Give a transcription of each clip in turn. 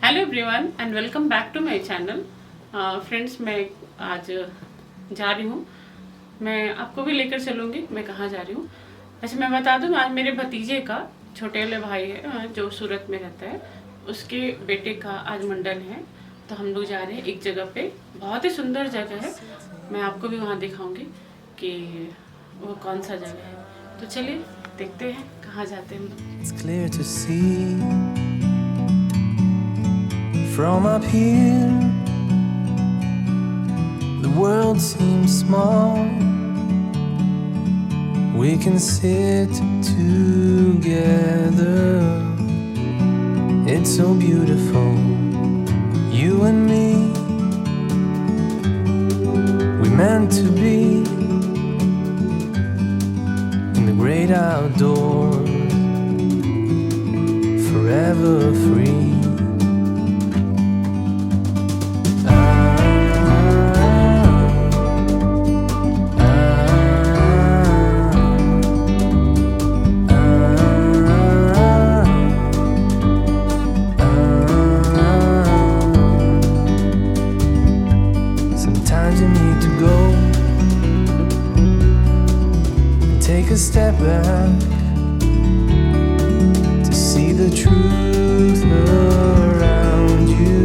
Hello everyone and welcome back to my channel. Friends, मैं आज जा रही हूँ। मैं आपको भी लेकर चलूँगी। मैं कहाँ जा रही हूँ वैसे मैं बता दूँ। आज मेरे भतीजे का, छोटे वाले भाई है जो सूरत में रहता है, उसके बेटे का आज मंडन है। तो हम लोग जा रहे हैं एक जगह पे, बहुत ही सुंदर जगह है। मैं आपको भी वहाँ दिखाऊँगी कि वो कौन सा जगह है। तो चलिए देखते हैं कहाँ जाते हैं हम लोग। It's clear to see from up here, the world seems small. We can sit together. It's so beautiful, you and me. We meant to be in the great outdoors, forever free. Sometimes you need to go and take a step back to see the truth around you.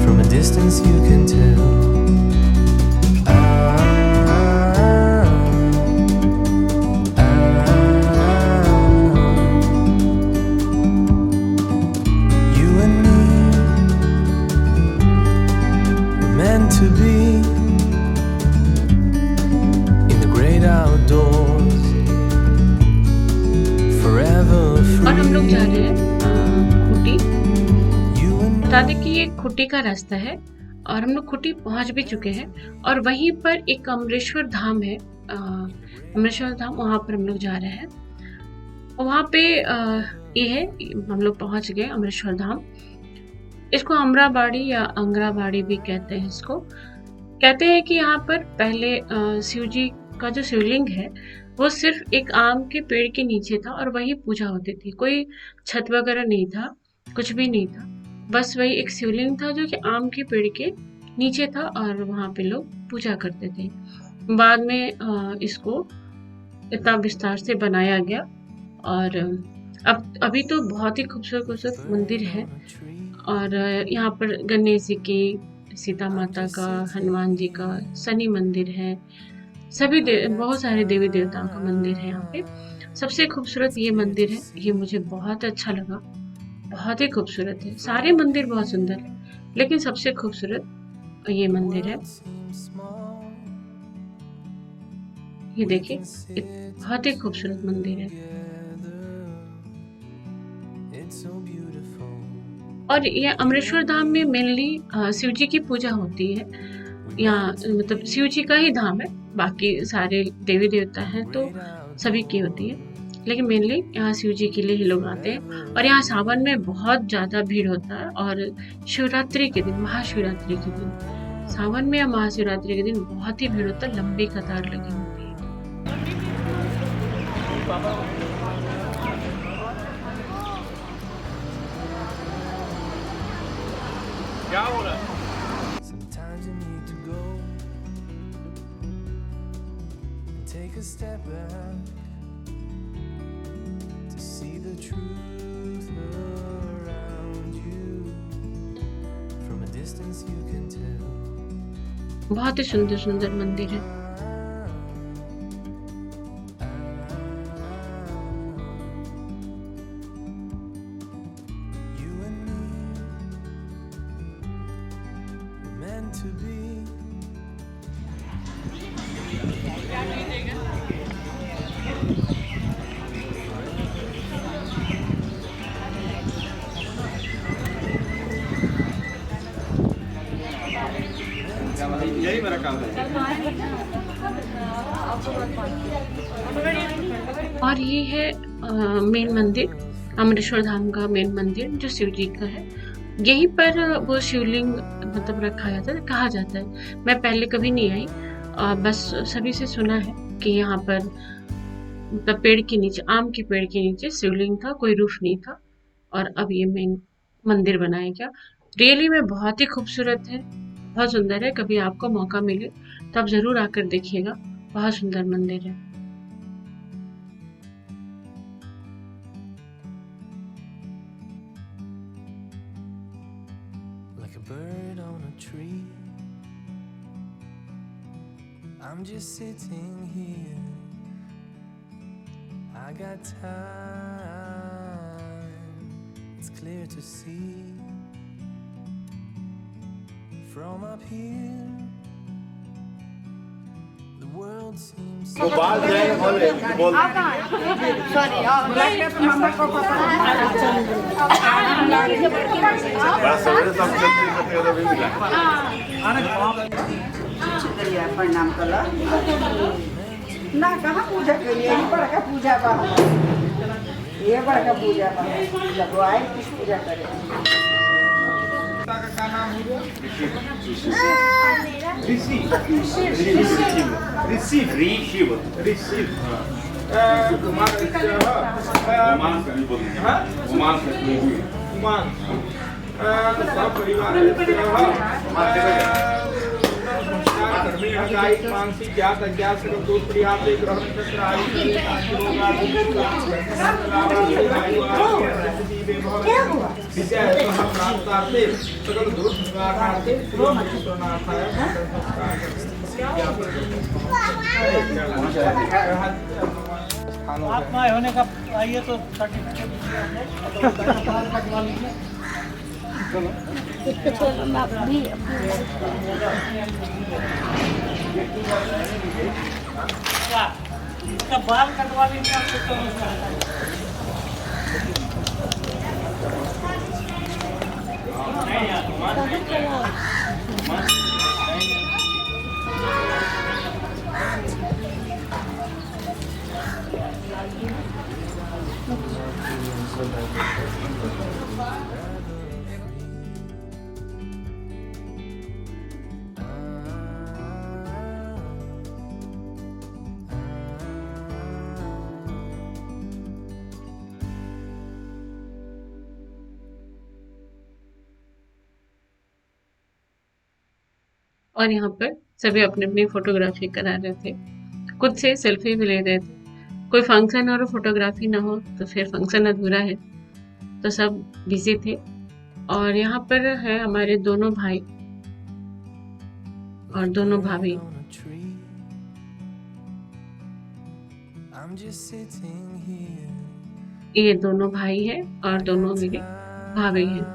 From a distance you can tell. You and me were meant to be in the great outdoors, forever free. और हम लोग जा रहे हैं Khunti. You and बता दें कि ये खूटी का रास्ता है और हम लोग खूटी पहुंच भी चुके हैं। और वहीं पर एक अमरेश्वर धाम है, अमरेश्वर धाम, वहां पर हम लोग जा रहे हैं। वहां पे ये है, हम लोग पहुंच गए अमरेश्वर धाम। इसको अमराबाड़ी या अंगराबाड़ी भी कहते हैं। इसको कहते हैं कि यहाँ पर पहले शिव जी का जो शिवलिंग है वो सिर्फ एक आम के पेड़ के नीचे था और वही पूजा होती थी। कोई छत वगैरह नहीं था, कुछ भी नहीं था। बस वही एक शिवलिंग था जो कि आम के पेड़ के नीचे था और वहाँ पे लोग पूजा करते थे। बाद में इसको इतना विस्तार से बनाया गया और अब अभी तो बहुत ही खूबसूरत खूबसूरत मंदिर है। और यहाँ पर गणेश जी की, सीता माता का, हनुमान जी का, शनि मंदिर है। बहुत सारे देवी देवताओं का मंदिर है यहाँ पे। सबसे खूबसूरत ये मंदिर है, ये मुझे बहुत अच्छा लगा। बहुत ही खूबसूरत है। सारे मंदिर बहुत सुंदर है, लेकिन सबसे खूबसूरत ये मंदिर है। ये देखिए, बहुत ही खूबसूरत मंदिर है। it's so beautiful. और ये अमरेश्वर धाम में मेनली शिव जी की पूजा होती है। यहाँ मतलब शिव जी का ही धाम है, बाकी सारे देवी देवता हैं तो सभी की होती है, लेकिन मेनली यहाँ शिव जी के लिए ही लोग आते हैं। और यहाँ सावन में बहुत ज़्यादा भीड़ होता है और शिवरात्रि के दिन, महाशिवरात्रि के दिन, सावन में या महाशिवरात्रि के दिन बहुत ही भीड़ होता है, लंबी कतार लगी होती है। Sometimes you need to go and take a step back to see the truth around you. From a distance you can tell. बहुत ही सुंदर सुंदर मंदिर है। You and me were meant to be. यही मेरा काम है। और ये है मेन मंदिर, अमरेश्वर धाम का मेन मंदिर जो शिव जी का है। यहीं पर वो शिवलिंग मतलब रखा जाता है, कहा जाता है। मैं पहले कभी नहीं आई, बस सभी से सुना है कि यहाँ पर मतलब पेड़ के नीचे, आम के पेड़ के नीचे शिवलिंग था, कोई रूफ नहीं था। और अब ये मेन मंदिर बनाया गया। रियली में बहुत ही खूबसूरत है, बहुत सुंदर है। कभी आपको मौका मिले तो आप ज़रूर आकर देखिएगा, बहुत सुंदर मंदिर है। Like a bird on a tree, I'm just sitting here. I got time, it's clear to see. From up here, the world seems so प्रणाम कला ना कहाँ पूजा करिए, ये बड़का पूजा बा, ये बड़का पूजा बा, लगवाए किस पूजा करे। का क्या नाम है? ऋषि कुमार परिवार मानसिक ज्ञात अज्ञात सकल दोष परिहार से ग्रहण चक्र आयु विद्या प्राप्तार्थे सकल दोष निवारणार्थे आत्मा होने का आइए तो सर्टिफिकेट कटवा लीजिए। क्या बाल कटवा लीजिए आपको तो और यहाँ पर सभी अपनी अपनी फोटोग्राफी करा रहे थे, खुद से सेल्फी भी ले रहे थे। कोई फंक्शन और फोटोग्राफी ना हो तो फिर फंक्शन अधूरा है, तो सब बिजी थे। और यहाँ पर है हमारे दोनों भाई और दोनों भाभी। on a tree. I'm just sitting here. ये दोनों भाई हैं और दोनों मेरे भाभी हैं,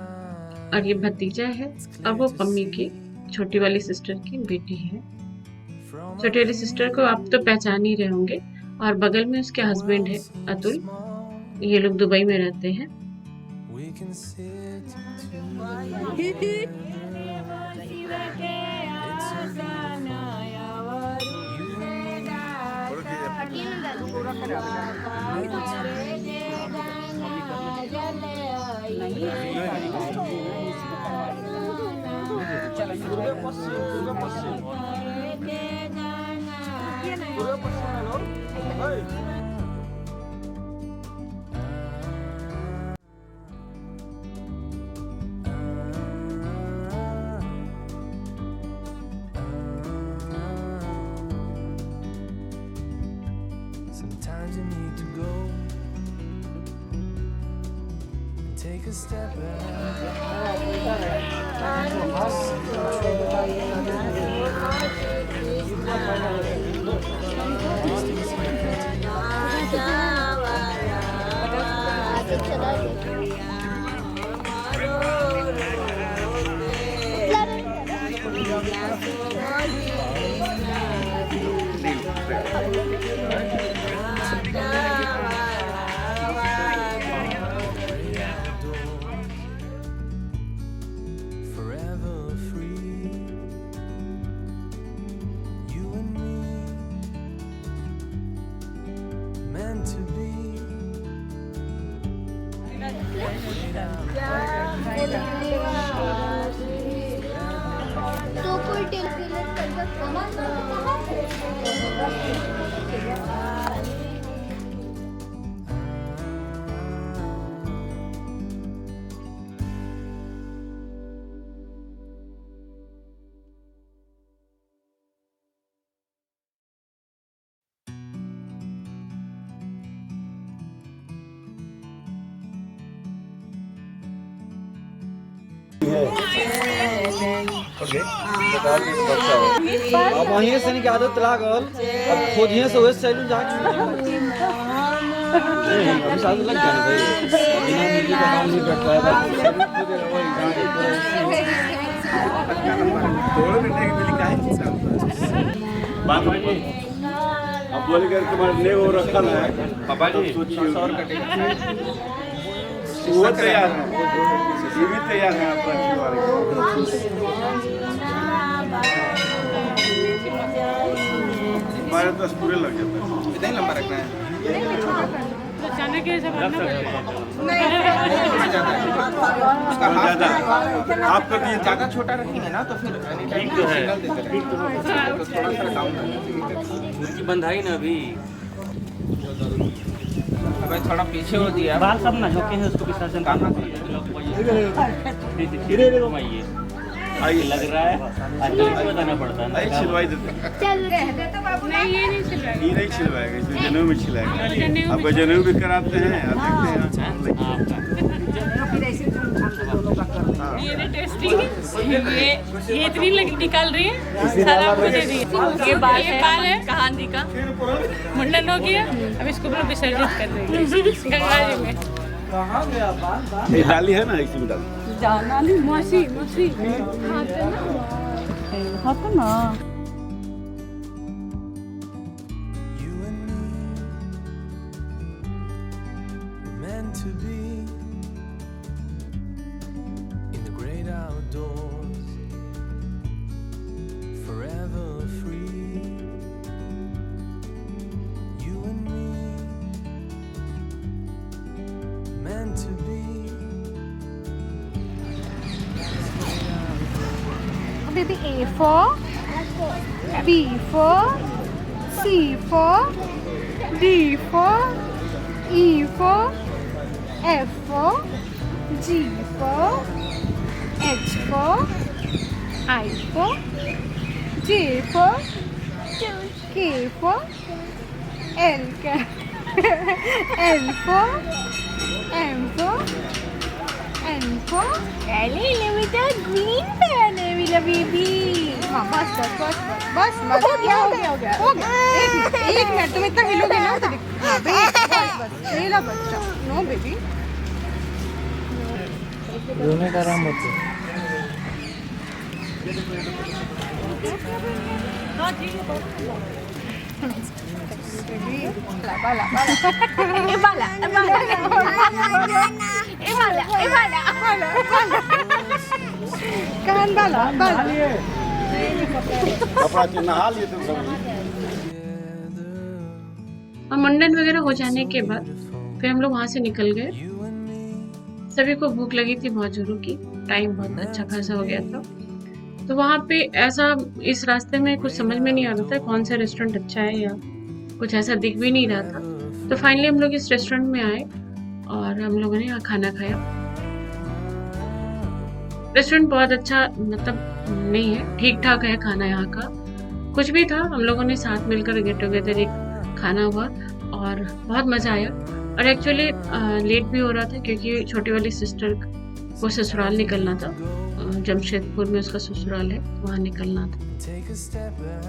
और ये भतीजा है और वो मम्मी की छोटी वाली सिस्टर की बेटी है। From छोटी वाली सिस्टर को आप तो पहचान ही रहे होंगे, और बगल में उसके हस्बैंड है अतुल। small, ये लोग दुबई में रहते हैं। we can sit Sometimes you need to go and take a step back. Forever free, you and me, meant to be. तो कोई टेलीफोन कर अब वहीं से नहीं आदत लागल अब खोजिए से वैसे सैलून जा अभी साल लग जाने भाई बिना मिली का काम नहीं करता है बात अब बोले कर तुम्हारे ने वो रखा है पापा जी और कटेगा वो तैयार है ये भी तैयार है आपका हमारे 10 पूरे लग जाते हैं कितना लंबा रखना है अचानक कैसे बनना ज़्यादा आप कर दिए ज़्यादा छोटा रखेंगे ना तो फिर ठीक तो है थोड़ा सा डाउन बंधाई ना अभी अबे थोड़ा पीछे हो दिया बाल सब ना झोंके हैं उसको विसर्जन करना घुमाइए आइए लग रहा है आज बताना पड़ता है नहीं छिलवाई देते नहीं ये नहीं चल रहा ये नहीं छिलवाएगा इसमें जनेऊ में छिलाएगा आपका जनेऊ भी कराते हैं और देखते हैं ये टेस्टी ये इतनी लगी निकाल रही है सारा आपको दे दी ये बाल है कहानी का मुंडन हो गया अब इसको पूरा विसर्जित कर देंगे गंगा जी में ये डाली है ना इसी में डाल जाना नहीं मौसी हाँ तो ना You and me were meant to be in the great outdoors, forever free. You and me meant to be. Baby, A for B for C for D for E for F for G for H for I for J for K for L for M for N for Ellie, with a green pen, Evila baby. हाँ बस हो गया एक minute तुम इतना हिलोगे ना तो हाँ बस मेरा बच्चा नो बेबी रोने का आराम होता कान बाला कपड़ा से नहा लिए तुम सब और मुंडन वगैरह हो जाने के बाद फिर हम लोग वहाँ से निकल गए। सभी को भूख लगी थी बहुत जोरों की, टाइम बहुत अच्छा खासा हो गया था। तो वहाँ पे ऐसा इस रास्ते में कुछ समझ में नहीं आ रहा था कौन सा रेस्टोरेंट अच्छा है या कुछ ऐसा दिख भी नहीं रहा था। तो फाइनली हम लोग इस रेस्टोरेंट में आए और हम लोगों ने यहाँ खाना खाया। रेस्टोरेंट बहुत अच्छा मतलब नहीं है, ठीक ठाक है खाना यहाँ का। कुछ भी था, हम लोगों ने साथ मिलकर गेट टुगेदर एक खाना हुआ और बहुत मज़ा आया। और एक्चुअली लेट भी हो रहा था क्योंकि छोटी वाली सिस्टर को ससुराल निकलना था, जमशेदपुर में उसका ससुराल है, वहाँ निकलना था। Take a step back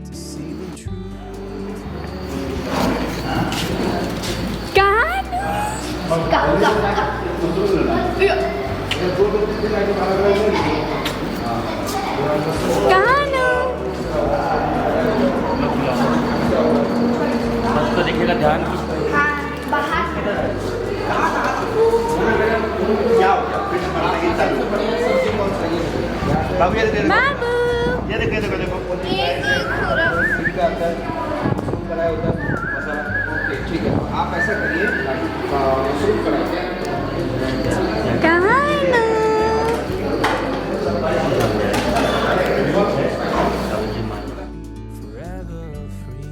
to see the truth. तो देखिएगा ध्यान बाबू ये देखो ठीक है आप ऐसा करिए शुरू कराइए Forever free.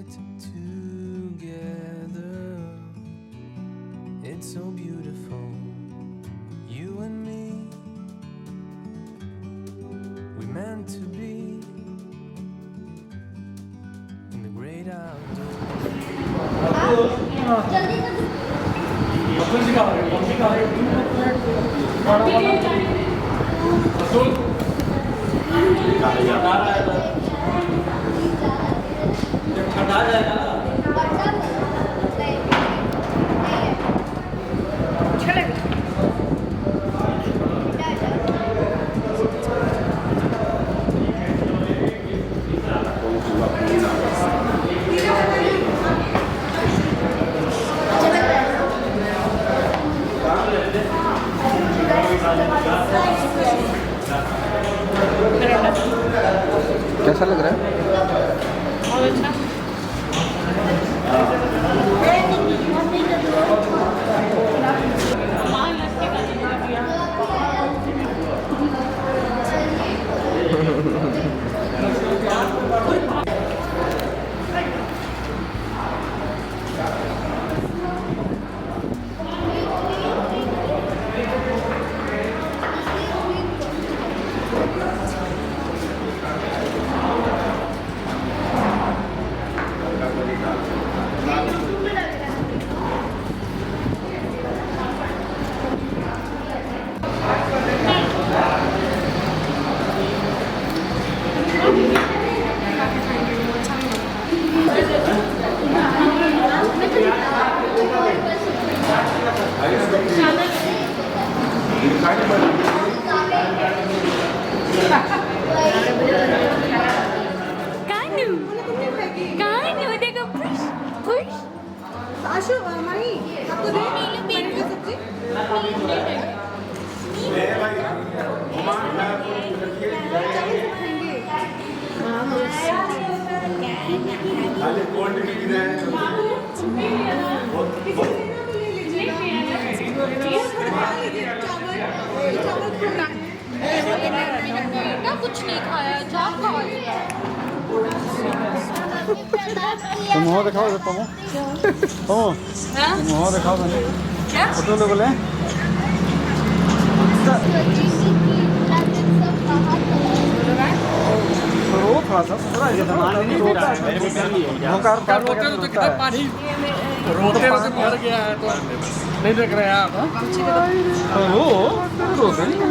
it together. It's so beautiful, you and me. We meant to be in the great outdoors. कैसा लग रहा है? बहुत अच्छा। कानू देखो पुश पुश आशु मणि आपको दे पनीर की सब्जी बेटा कुछ नहीं खाया जा खा लिया तुम मुँह दिखाओ तुम मुँह दिखाओ मैंने फोटो ले बोले रो थोड़ा सा थोड़ा रोते रोते मर गया है तो नहीं देख रहे हैं आप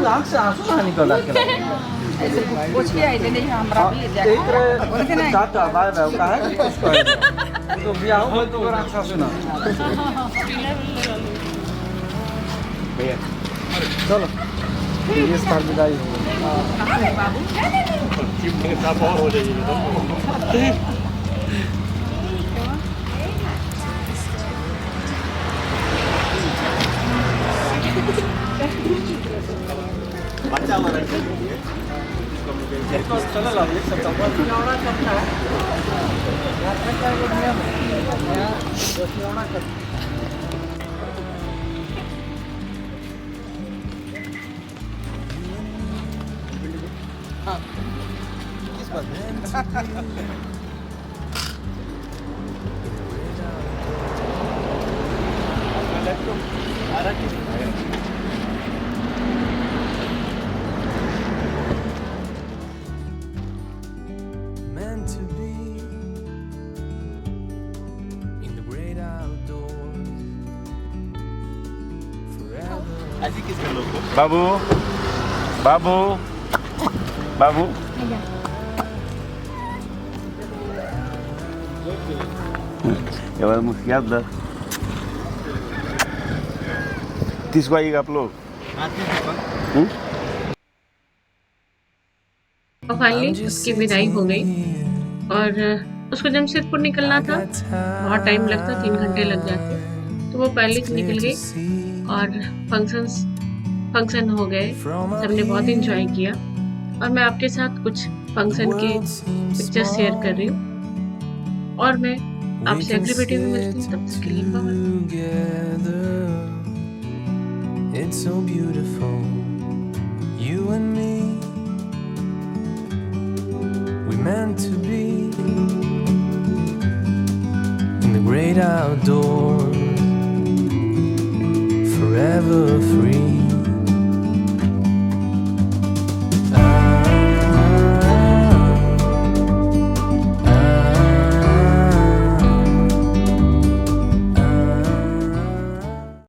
आँख से आंसू ना निकल तो ब्याह हो तो आँख आंसू ना चलो ये साल विदाई हो चलो ला एक सप्ताह किस बात Meant to be in the great outdoors forever. Babu Babu Babu ya vamos fiada tisco aí आप लोग और फाइनली उसकी विदाई हो गई और उसको जमशेदपुर निकलना था, बहुत टाइम लगता, 3 घंटे लग जाते, तो वो पहले से निकल गई और फंक्शन हो गए, सबने बहुत इंजॉय किया और मैं आपके साथ कुछ फंक्शन के पिक्चर्स शेयर कर रही हूँ और मैं आपसे अगली वीडियो में मिलती हूँ, तब तक के लिए bye. It's so beautiful, you and me. We meant to be great outdoors, forever free.